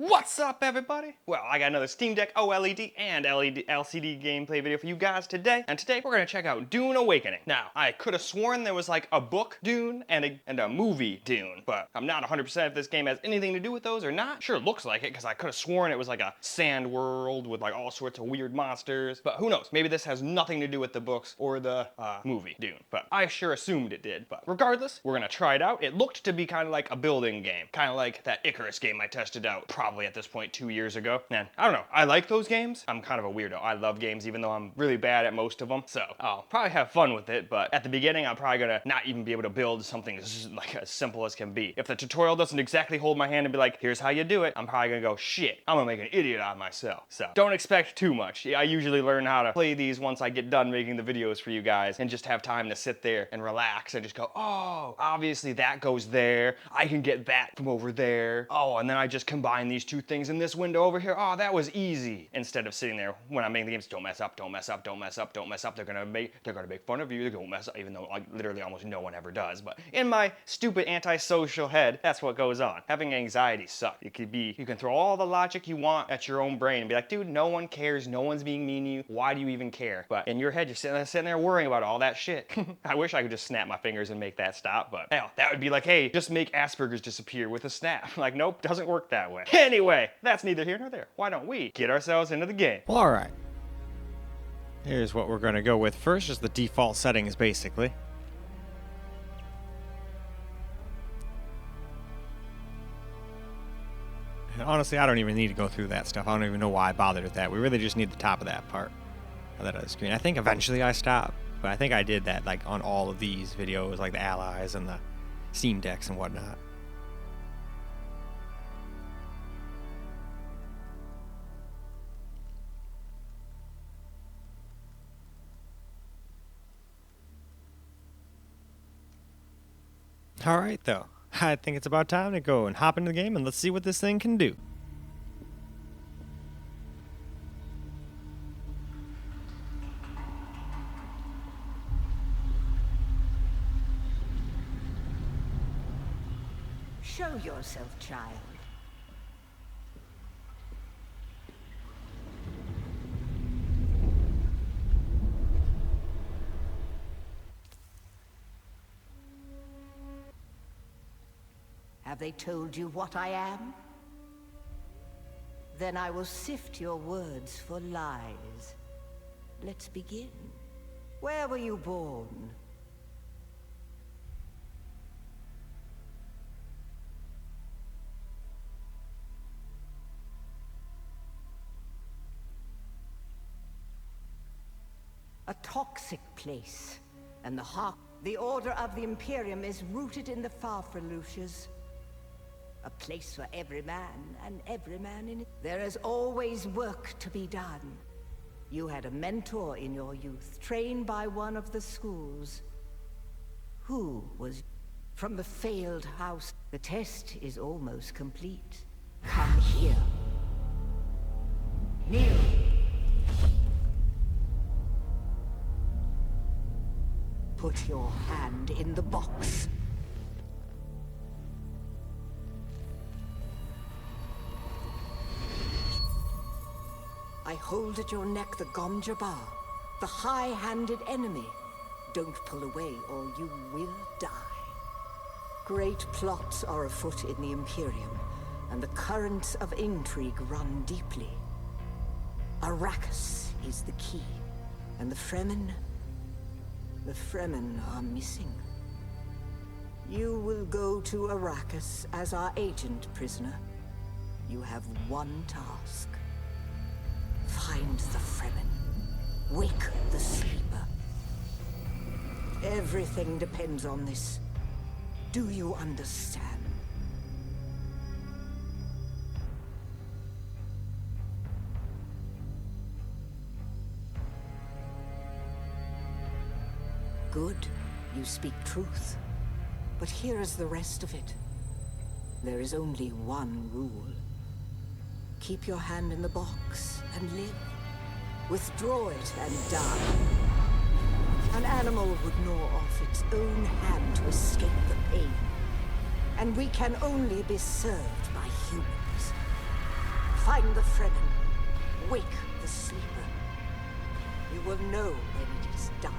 What's up, everybody? Well, I got another Steam Deck OLED and LCD gameplay video for you guys today. And today we're gonna check out Dune Awakening. Now, I could have sworn there was like a book Dune and a movie Dune, but I'm not 100% if this game has anything to do with those or not. Sure looks like it, because I could have sworn it was like a sand world with like all sorts of weird monsters. But who knows? Maybe this has nothing to do with the books or the movie Dune. But I sure assumed it did. But regardless, we're gonna try it out. It looked to be kind of like a building game. Kind of like that Icarus game I tested out probably at this point 2 years ago. And I don't know, I like those games. I'm kind of a weirdo. I love games even though I'm really bad at most of them. So I'll probably have fun with it, but at the beginning I'm probably gonna not even be able to build something as simple as can be. If the tutorial doesn't exactly hold my hand and be like, here's how you do it, I'm probably gonna go, shit, I'm gonna make an idiot out of myself. So don't expect too much. I usually learn how to play these once I get done making the videos for you guys and just have time to sit there and relax and just go, oh, obviously that goes there. I can get that from over there. Oh, and then I just combine these two things in this window over here. Oh, that was easy. Instead of sitting there when I'm making the games, don't mess up, don't mess up, don't mess up, don't mess up. They're gonna make fun of you. They're gonna mess up, even though like literally almost no one ever does. But in my stupid antisocial head, that's what goes on. Having anxiety sucks. You can throw all the logic you want at your own brain and be like, dude, no one cares, no one's being mean to you. Why do you even care? But in your head, you're sitting there worrying about all that shit. I wish I could just snap my fingers and make that stop, but hell, that would be like, hey, just make Asperger's disappear with a snap. Like, nope, doesn't work that way. Anyway, that's neither here nor there. Why don't we get ourselves into the game? Well, alright. Here's what we're going to go with first, just the default settings, basically. And honestly, I don't even need to go through that stuff. I don't even know why I bothered with that. We really just need the top of that part of that other screen. I think eventually I stopped, but I think I did that like on all of these videos, like the Allies and the Steam Decks and whatnot. Alright though, I think it's about time to go and hop into the game and let's see what this thing can do. Show yourself, child. Have they told you what I am? Then I will sift your words for lies. Let's begin. Where were you born? A toxic place, and the order of the Imperium is rooted in the Farfreluches. A place for every man, and every man in it. There is always work to be done. You had a mentor in your youth, trained by one of the schools. Who was from the failed house? The test is almost complete. Come here. Kneel. Put your hand in the box. I hold at your neck the Gom Jabbar, the high-handed enemy. Don't pull away or you will die. Great plots are afoot in the Imperium, and the currents of intrigue run deeply. Arrakis is the key, and the Fremen are missing. You will go to Arrakis as our agent, prisoner. You have one task. Find the Fremen. Wake the sleeper. Everything depends on this. Do you understand? Good. You speak truth. But here is the rest of it. There is only one rule. Keep your hand in the box and live. Withdraw it and die. An animal would gnaw off its own hand to escape the pain. And we can only be served by humans. Find the Fremen. Wake the sleeper. You will know when it is done.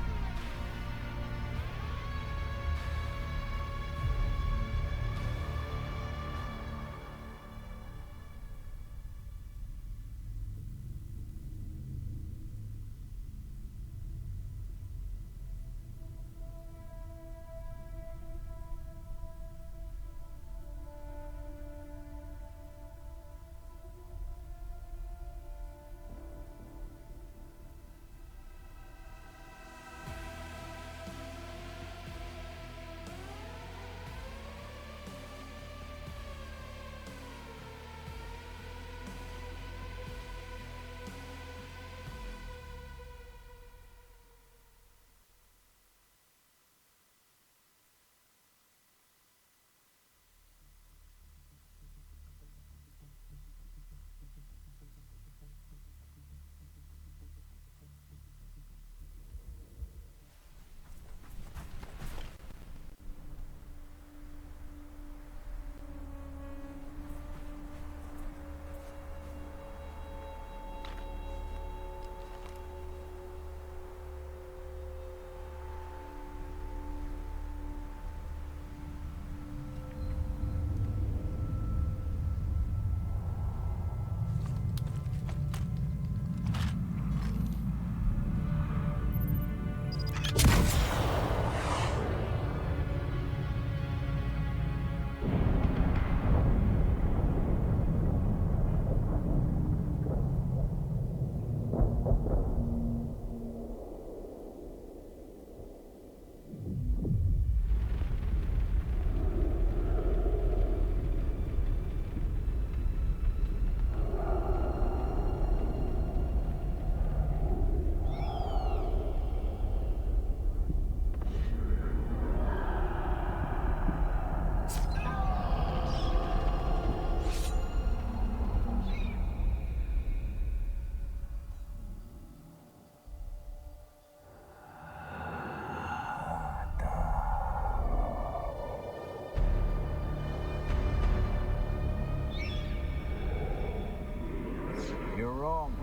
You're wrong.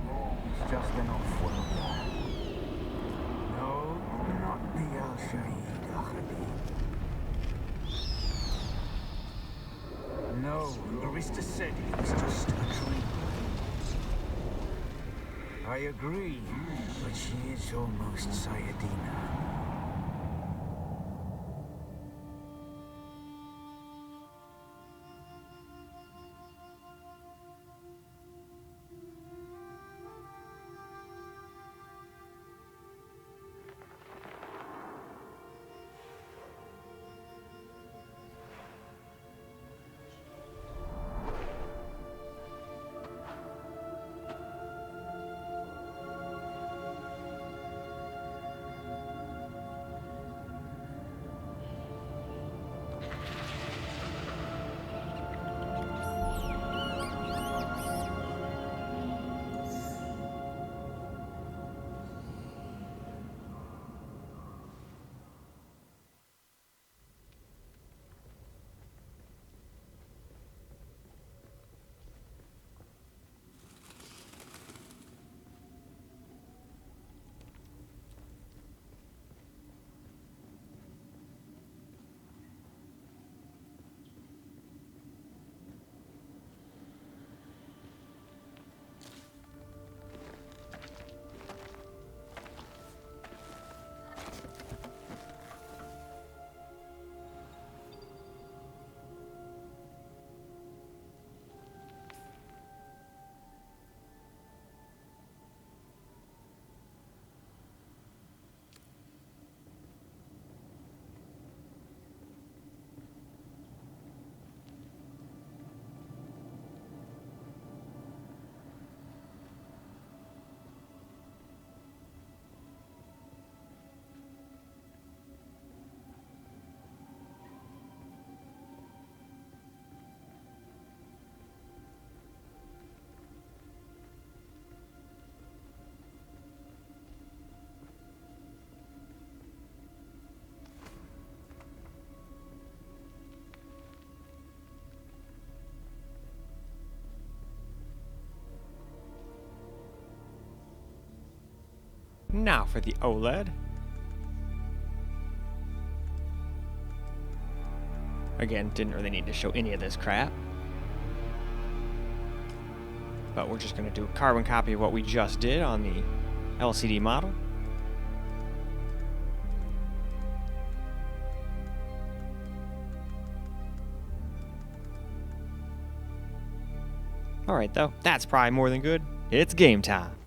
It's just an off-worlder. No, not the Al-Shaheed Ahadi. No, Arista said it was just a dream. I agree, but she is almost Sayadina. Now for the OLED. Again, didn't really need to show any of this crap. But we're just going to do a carbon copy of what we just did on the LCD model. Alright though, that's probably more than good. It's game time.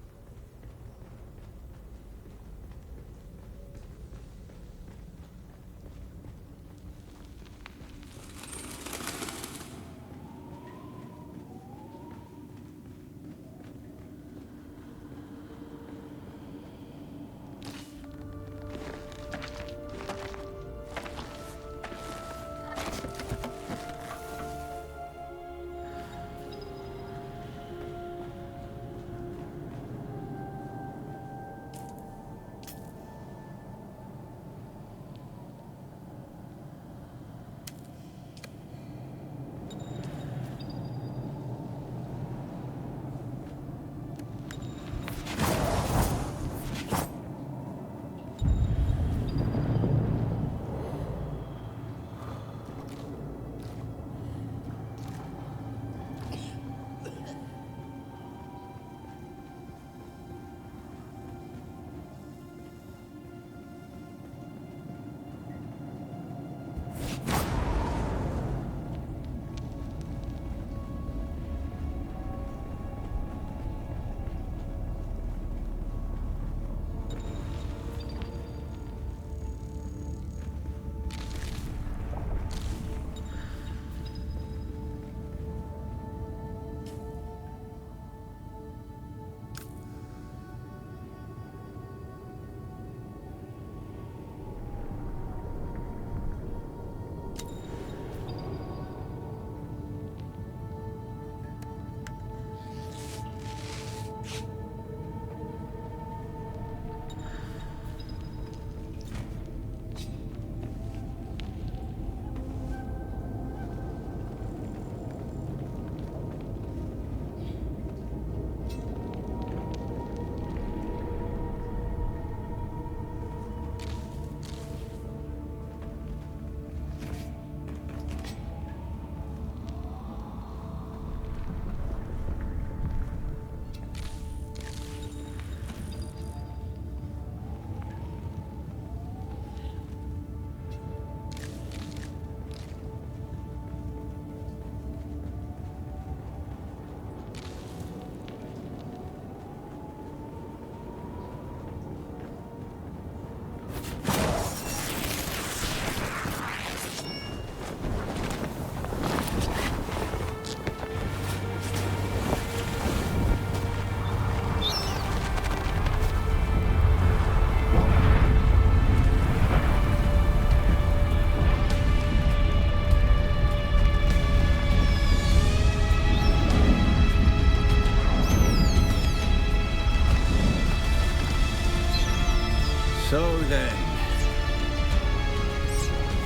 So then,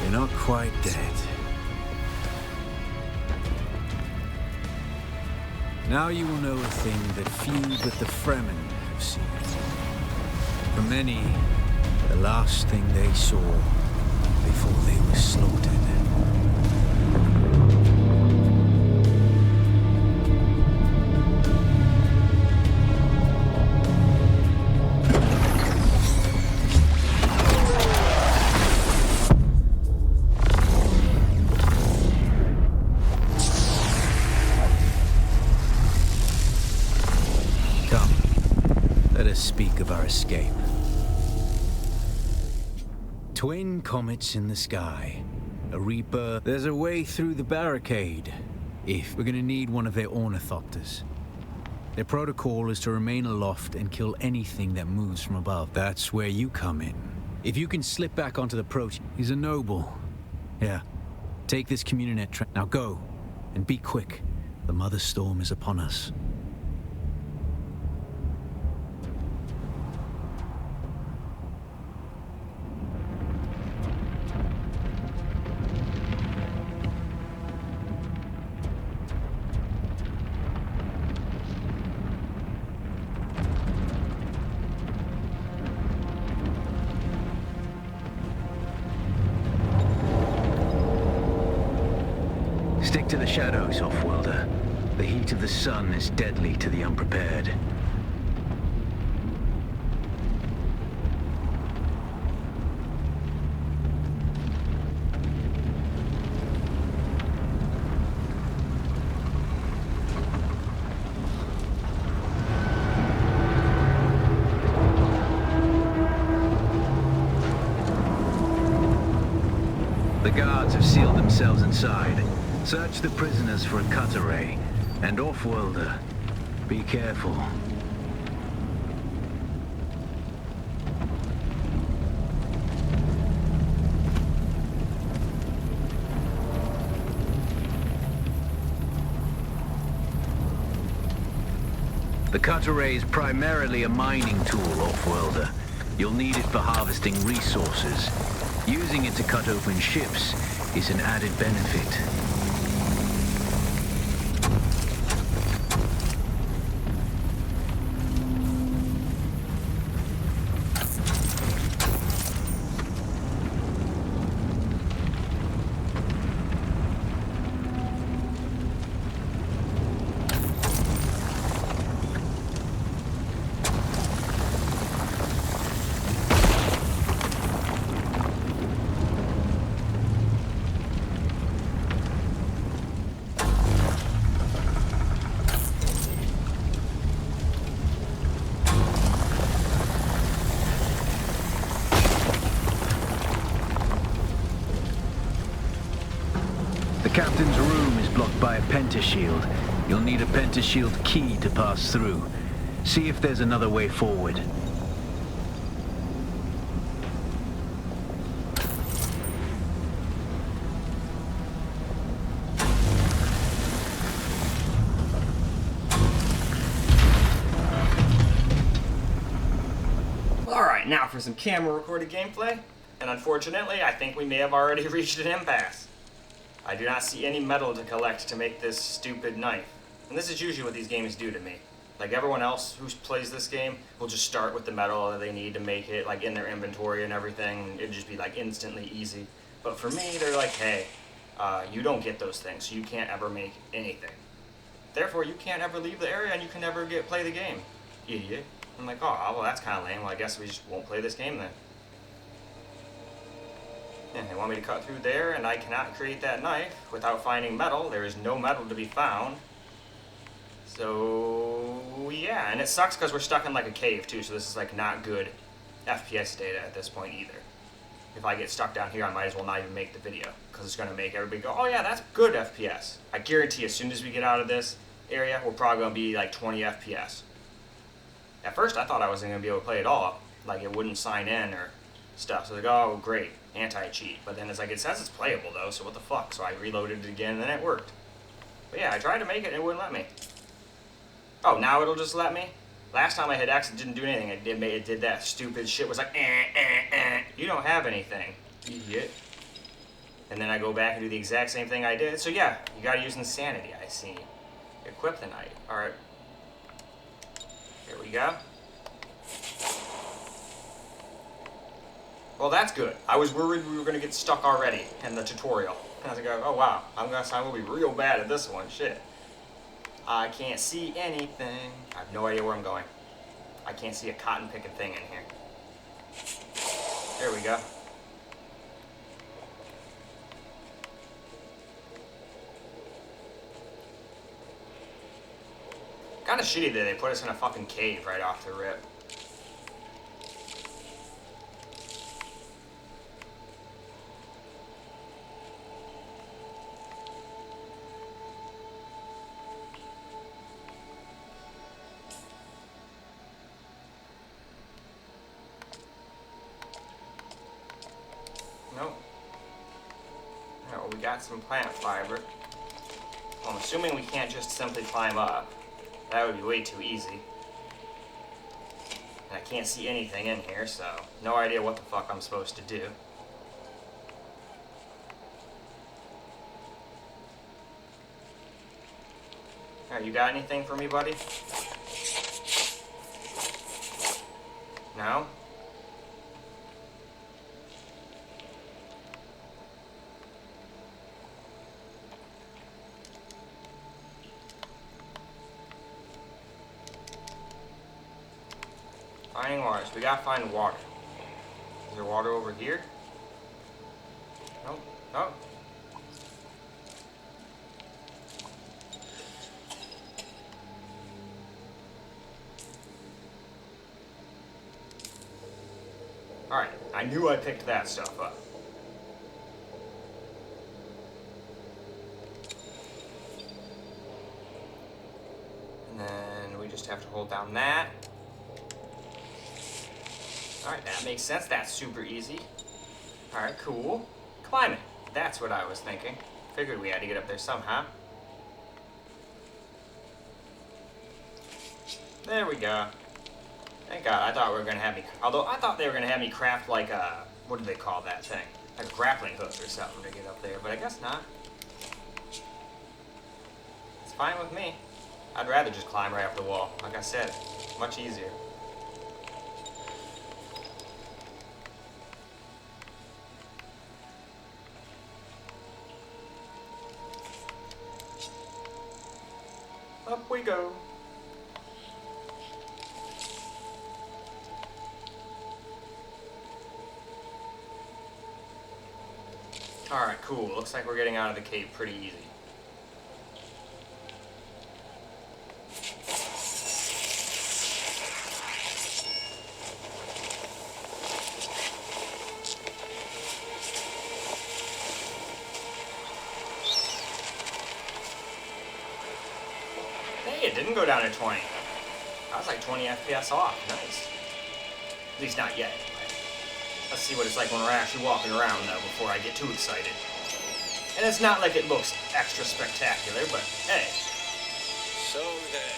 you're not quite dead. Now you will know a thing that few but the Fremen have seen. For many, the last thing they saw before they were slaughtered. Speak of our escape. Twin comets in the sky. A reaper. There's a way through the barricade. If we're gonna need one of their ornithopters. Their protocol is to remain aloft and kill anything that moves from above. That's where you come in. If you can slip back onto the approach, he's a noble. Yeah. Take this Communinet train. Now go. And be quick. The Mother Storm is upon us. Stick to the shadows, Offworlder. The heat of the sun is deadly to the unprepared. The guards have sealed themselves inside. Search the prisoners for a cut array. And Offworlder, be careful. The cut array is primarily a mining tool, Offworlder. You'll need it for harvesting resources. Using it to cut open ships is an added benefit. The captain's room is blocked by a pentashield. You'll need a pentashield key to pass through. See if there's another way forward. Alright, now for some camera recorded gameplay. And unfortunately, I think we may have already reached an impasse. I do not see any metal to collect to make this stupid knife. And this is usually what these games do to me. Like everyone else who plays this game will just start with the metal that they need to make it like in their inventory and everything. It'd just be like instantly easy. But for me, they're like, hey, you don't get those things, so you can't ever make anything. Therefore, you can't ever leave the area and you can never play the game. Idiot. I'm like, oh, well, that's kind of lame. Well, I guess we just won't play this game then. And they want me to cut through there, and I cannot create that knife without finding metal. There is no metal to be found. So, yeah, and it sucks because we're stuck in like a cave too, so this is like not good FPS data at this point either. If I get stuck down here, I might as well not even make the video, because it's going to make everybody go, oh yeah, that's good FPS. I guarantee as soon as we get out of this area, we're probably going to be like 20 FPS. At first, I thought I wasn't going to be able to play it all. Like, it wouldn't sign in or stuff. So like, oh, great, anti-cheat. But then it's like, it says it's playable though, so what the fuck? So I reloaded it again, and then it worked. But yeah, I tried to make it, and it wouldn't let me. Oh, now it'll just let me? Last time I hit X, it didn't do anything. It did that stupid shit. It was like, You don't have anything, idiot. And then I go back and do the exact same thing I did. So yeah, you gotta use insanity, I see. Equip the knight. Alright. Here we go. Well, that's good. I was worried we were gonna get stuck already in the tutorial. And I was like, oh wow, I'm gonna be real bad at this one. Shit. I can't see anything. I have no idea where I'm going. I can't see a cotton picking thing in here. There we go. Kinda shitty that they put us in a fucking cave right off the rip. Nope. No, we got some plant fiber. Well, I'm assuming we can't just simply climb up. That would be way too easy. And I can't see anything in here, so no idea what the fuck I'm supposed to do. Alright, you got anything for me, buddy? No? Finding water. So we gotta find water. Is there water over here? Nope. Nope. Alright, I knew I picked that stuff up. And then we just have to hold down that. Alright, that makes sense. That's super easy. Alright, cool. Climbing. That's what I was thinking. Figured we had to get up there somehow. There we go. Thank God, I thought we were going to have me... Although, I thought they were going to have me craft like a... What do they call that thing? Like a grappling hook or something to get up there, but I guess not. It's fine with me. I'd rather just climb right up the wall. Like I said, much easier. Up we go. Alright, cool. Looks like we're getting out of the cave pretty easy. Hey, it didn't go down to 20. I was like 20 FPS off. Nice. At least not yet. Let's see what it's like when we're actually walking around, though, before I get too excited. And it's not like it looks extra spectacular, but hey. So then,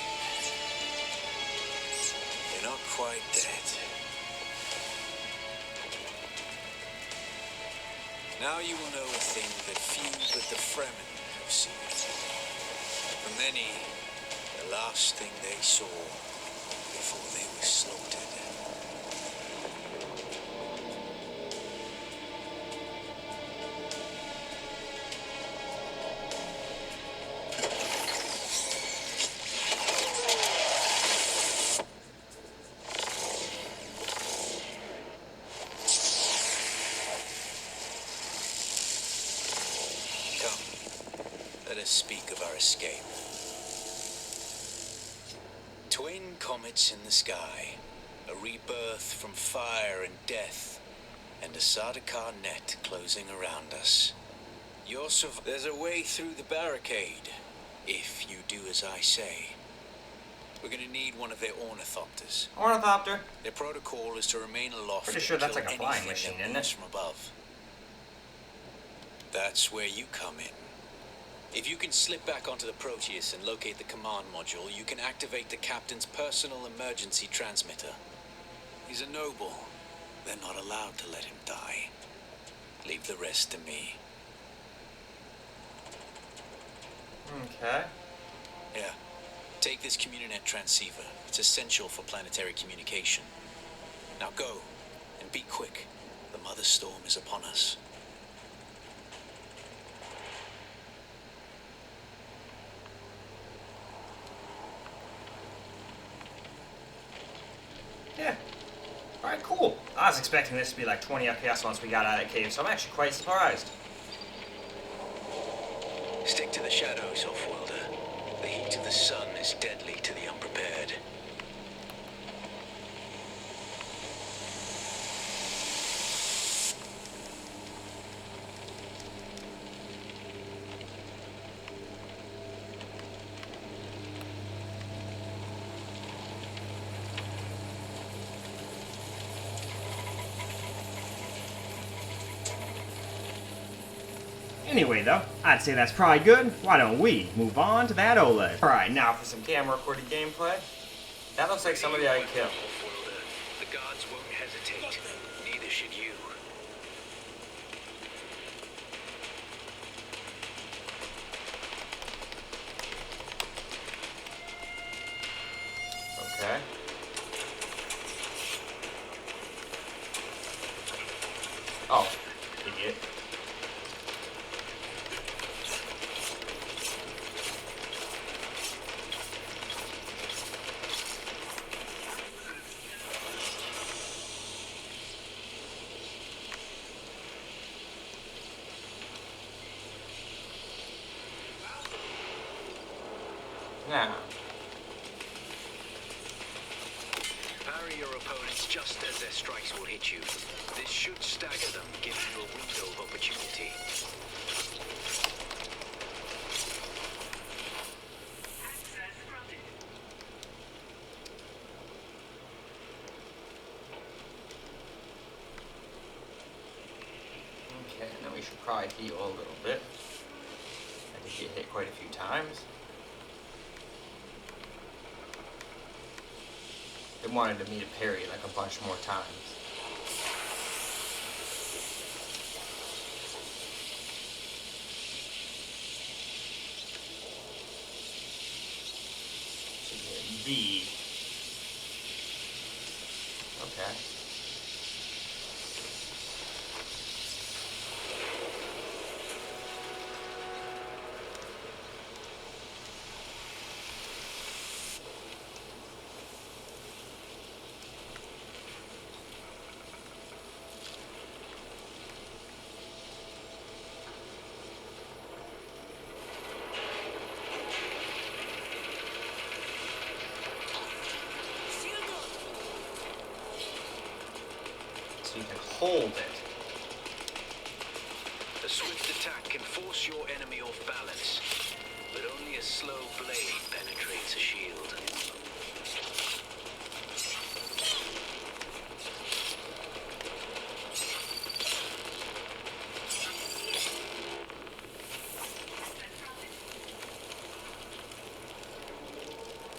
you're not quite dead. Now you will know a thing that few but the Fremen have seen. For many, the last thing they saw before they were slaughtered. Let us speak of our escape. Twin comets in the sky, a rebirth from fire and death, and a Sardaukar net closing around us. There's a way through the barricade, if you do as I say. We're gonna need one of their ornithopters. Ornithopter? Their protocol is to remain aloft. Pretty sure that's until like a flying anything machine, that isn't moves it? from above. That's where you come in. If you can slip back onto the Proteus and locate the command module, you can activate the captain's personal emergency transmitter. He's a noble. They're not allowed to let him die. Leave the rest to me. Okay. Yeah. Take this Communinet transceiver. It's essential for planetary communication. Now go, and be quick. The Mother Storm is upon us. Yeah. Alright, cool. I was expecting this to be like 20 FPS once we got out of that cave, so I'm actually quite surprised. Stick to the shadows, Offworlder. The heat of the sun is deadly to the unprepared. Anyway, though, I'd say that's probably good. Why don't we move on to that OLED? Alright, now for some camera-recorded gameplay. That looks like somebody I killed. The gods won't hesitate. Neither should you. Okay. Oh, idiot. your opponents just as their strikes will hit you. This should stagger them, giving you a window of opportunity. Okay, now we should probably heal a little bit. I did get hit quite a few times. They wanted me to parry like a bunch more times. Should get B. Okay. You can hold it. A swift attack can force your enemy off balance, but only a slow blade penetrates a shield.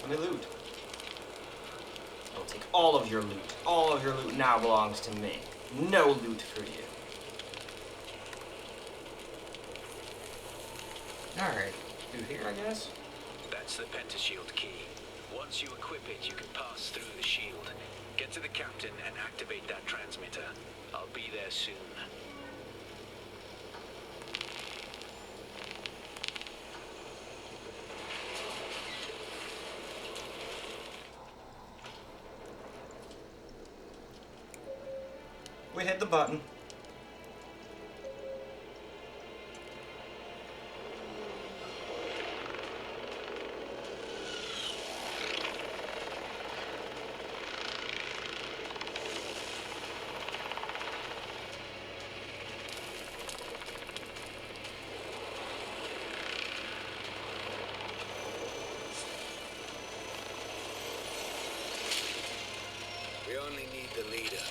Let me loot. I'll take all of your loot. All of your loot now belongs to me. No loot for you. Alright, through here, I guess? That's the pentashield key. Once you equip it, you can pass through the shield. Get to the captain and activate that transmitter. I'll be there soon. We hit the button. We only need the leader.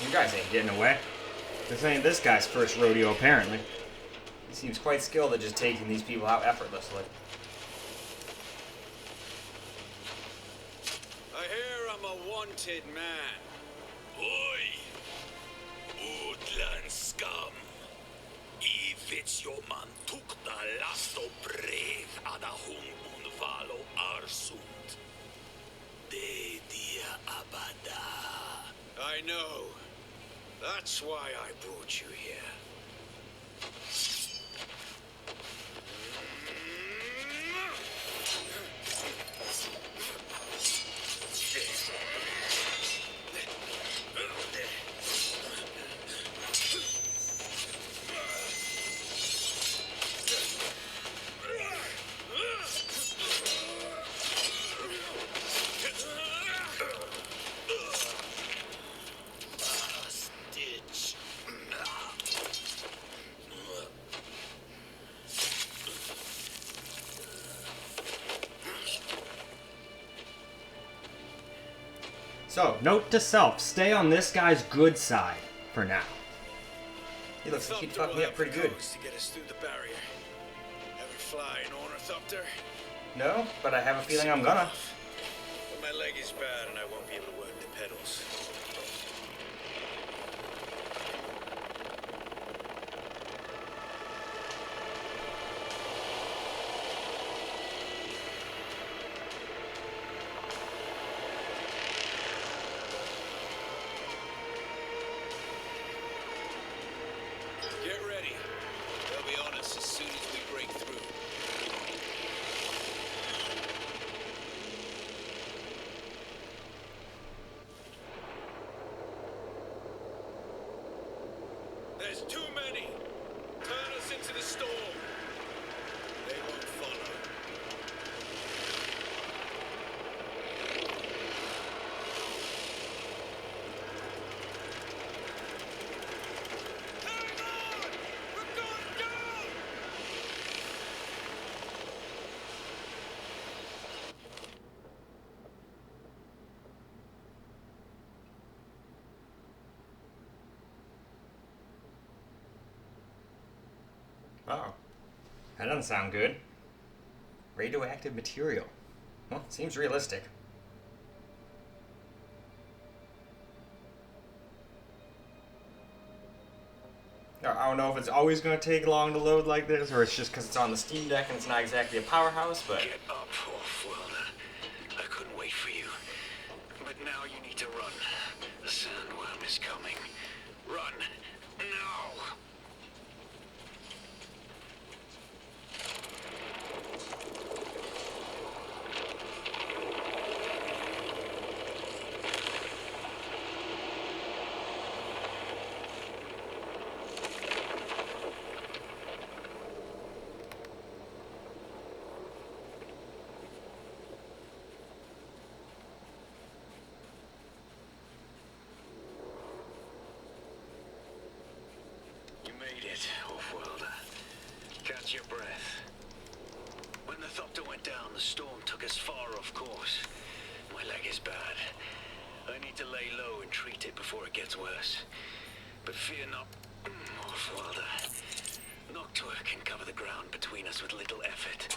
You guys ain't getting away. This ain't this guy's first rodeo, apparently. He seems quite skilled at just taking these people out effortlessly. I hear I'm a wanted man. Oi! Woodland scum! Ifits your man took the last of brave ada hungun valo arsund. De dia abada. I know. That's why I brought you here. So, note to self, stay on this guy's good side for now. He looks like he'd fuck me up pretty good. To get us through the barrier. Ever fly an ornithopter? No, but I have a feeling I'm gonna. But my leg is bad and I won't be able to work the pedals. Get ready. They'll be on us as soon as we break through. There's too many. Turn us into the storm. They won't follow. Hang on! We're going down! Oh, that doesn't sound good. Radioactive material. Well, seems realistic. I don't know if it's always going to take long to load like this, or it's just because it's on the Steam Deck and it's not exactly a powerhouse, but... Get up, Off-Worlder. I couldn't wait for you. But now you need to run. The sandworm is coming. Run. Now! You made it, Off-Worlder. Catch your breath. When the Thopter went down, the storm took us far off course. My leg is bad. I need to lay low and treat it before it gets worse. But fear not, Off-Worlder. Noctua can cover the ground between us with little effort.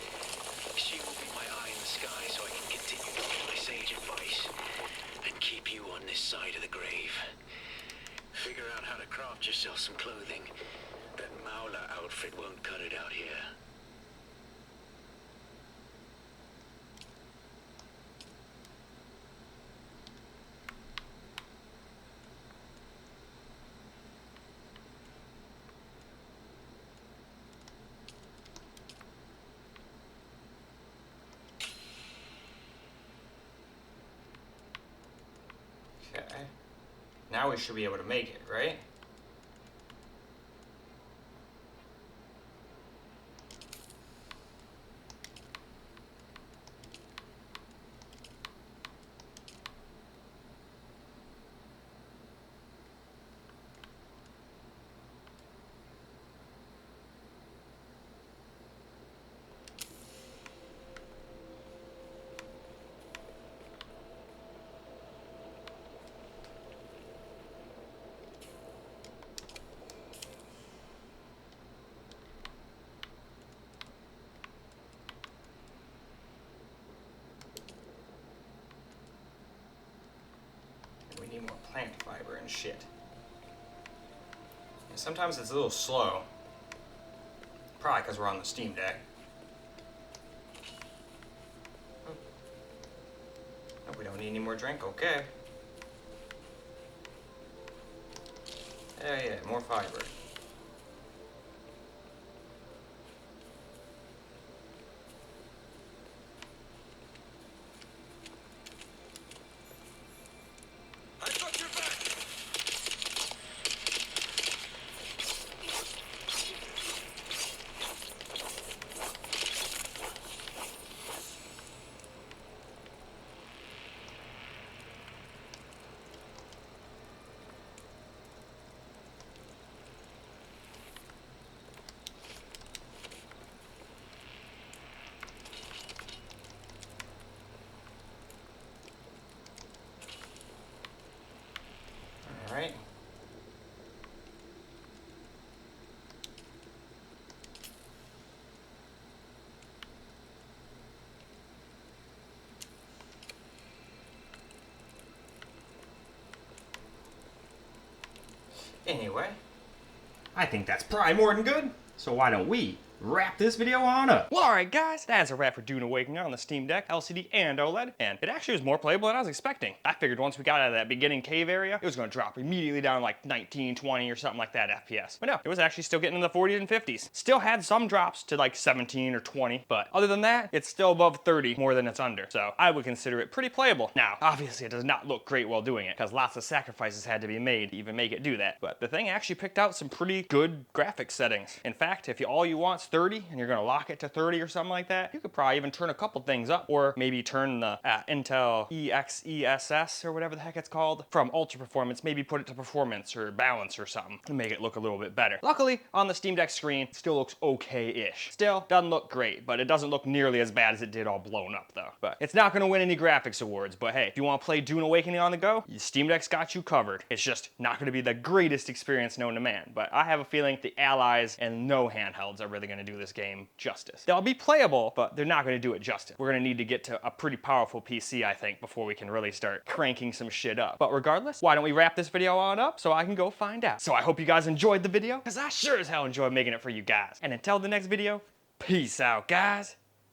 She will be my eye in the sky so I can continue to give my sage advice and keep you on this side of the grave. Figure out how to craft yourself some clothing. That Mauler outfit won't cut it out here. Okay. Now we should be able to make it, right? We need more plant fiber and shit. And sometimes it's a little slow. Probably because we're on the Steam Deck. Oh, we don't need any more drink, okay. Yeah, more fiber. I got your back! Alright. Anyway, I think that's probably more than good, so why don't we wrap this video on up. Well, alright guys, that's a wrap for Dune Awakening on the Steam Deck, LCD, and OLED, and it actually was more playable than I was expecting. I figured once we got out of that beginning cave area, it was going to drop immediately down like 19, 20 or something like that FPS. But no, it was actually still getting in the 40s and 50s. Still had some drops to like 17 or 20, but other than that, it's still above 30 more than it's under. So I would consider it pretty playable. Now, obviously it does not look great while doing it, because lots of sacrifices had to be made to even make it do that. But the thing actually picked out some pretty good graphics settings. In fact, if all you want's 30 and you're gonna lock it to 30 or something like that, you could probably even turn a couple things up, or maybe turn the Intel EXESS or whatever the heck it's called from ultra performance, maybe put it to performance or balance or something to make it look a little bit better. Luckily, on the Steam Deck screen, it still looks okay-ish. Still, doesn't look great, but it doesn't look nearly as bad as it did all blown up though. But it's not gonna win any graphics awards, but hey, if you wanna play Dune Awakening on the go, Steam Deck's got you covered. It's just not gonna be the greatest experience known to man, but I have a feeling the Allies and no handhelds are really gonna do this game justice. They'll be playable, but they're not gonna do it justice. We're gonna need to get to a pretty powerful PC, I think, before we can really start cranking some shit up. But regardless, why don't we wrap this video on up so I can go find out. So I hope you guys enjoyed the video, because I sure as hell enjoyed making it for you guys. And until the next video, peace out, guys.